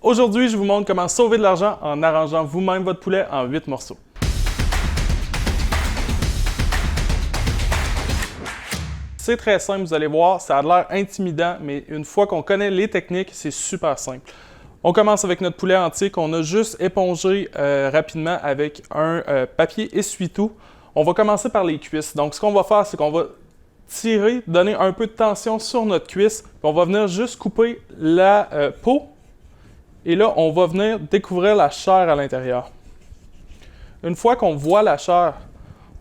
Aujourd'hui, je vous montre comment sauver de l'argent en arrangeant vous-même votre poulet en 8 morceaux. C'est très simple, vous allez voir, ça a l'air intimidant, mais une fois qu'on connaît les techniques, c'est super simple. On commence avec notre poulet entier qu'on a juste épongé rapidement avec un papier essuie-tout. On va commencer par les cuisses. Donc, ce qu'on va faire, c'est qu'on va tirer, donner un peu de tension sur notre cuisse, puis on va venir juste couper la peau. Et là, on va venir découvrir la chair à l'intérieur. Une fois qu'on voit la chair,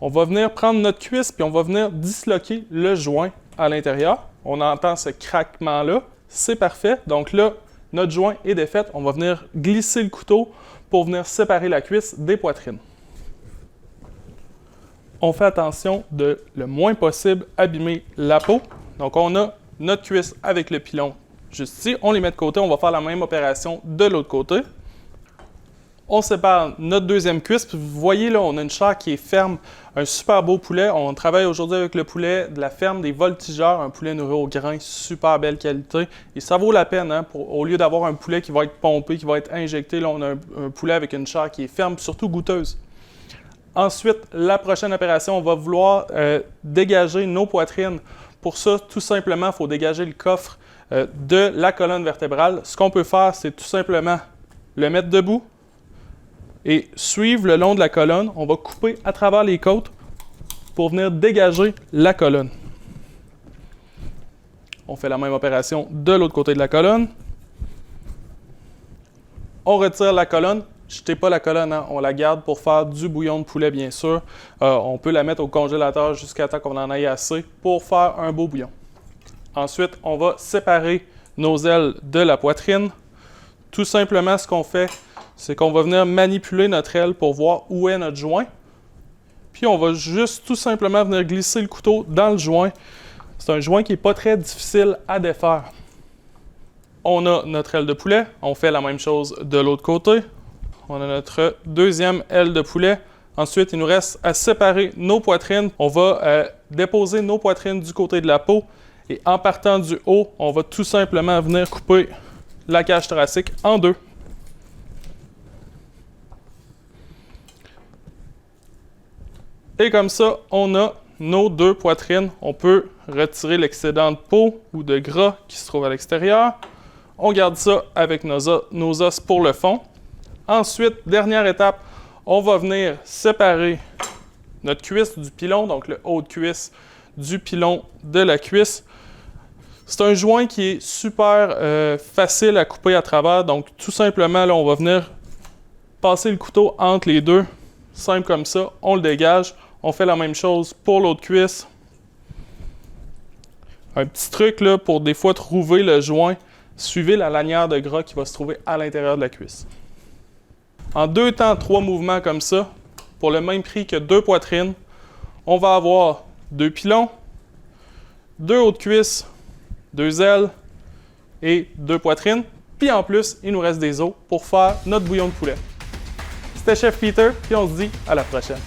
on va venir prendre notre cuisse puis on va venir disloquer le joint à l'intérieur. On entend ce craquement-là. C'est parfait. Donc là, notre joint est défait. On va venir glisser le couteau pour venir séparer la cuisse des poitrines. On fait attention de le moins possible abîmer la peau. Donc on a notre cuisse avec le pilon juste ici. On les met de côté. On va faire la même opération de l'autre côté. On sépare notre deuxième cuisse. Puis vous voyez là, on a une chair qui est ferme. Un super beau poulet. On travaille aujourd'hui avec le poulet de la ferme des Voltigeurs. Un poulet nourri au grain, super belle qualité. Et ça vaut la peine, hein, au lieu d'avoir un poulet qui va être pompé, qui va être injecté, là on a un poulet avec une chair qui est ferme, surtout goûteuse. Ensuite, la prochaine opération, on va vouloir dégager nos poitrines. Pour ça, tout simplement, il faut dégager le coffre de la colonne vertébrale. Ce qu'on peut faire, c'est tout simplement le mettre debout et suivre le long de la colonne. On va couper à travers les côtes pour venir dégager la colonne. On fait la même opération de l'autre côté de la colonne. On retire la colonne. Jetez pas la colonne, hein. On la garde pour faire du bouillon de poulet, bien sûr. On peut la mettre au congélateur jusqu'à temps qu'on en ait assez pour faire un beau bouillon. Ensuite, on va séparer nos ailes de la poitrine. Tout simplement, ce qu'on fait, c'est qu'on va venir manipuler notre aile pour voir où est notre joint. Puis on va juste tout simplement venir glisser le couteau dans le joint. C'est un joint qui n'est pas très difficile à défaire. On a notre aile de poulet. On fait la même chose de l'autre côté. On a notre deuxième aile de poulet. Ensuite, il nous reste à séparer nos poitrines. On va déposer nos poitrines du côté de la peau. Et en partant du haut, on va tout simplement venir couper la cage thoracique en deux. Et comme ça, on a nos deux poitrines. On peut retirer l'excédent de peau ou de gras qui se trouve à l'extérieur. On garde ça avec nos os pour le fond. Ensuite, dernière étape, on va venir séparer notre cuisse du pilon, donc le haut de cuisse du pilon de la cuisse. C'est un joint qui est super facile à couper à travers, donc tout simplement, là, on va venir passer le couteau entre les deux, simple comme ça, on le dégage. On fait la même chose pour l'autre cuisse. Un petit truc là, pour des fois trouver le joint, suivez la lanière de gras qui va se trouver à l'intérieur de la cuisse. En 2 temps, 3 mouvements comme ça, pour le même prix que 2 poitrines, on va avoir 2 pilons, 2 hauts de cuisse, 2 ailes et 2 poitrines. Puis en plus, il nous reste des os pour faire notre bouillon de poulet. C'était Chef Peter, puis on se dit à la prochaine.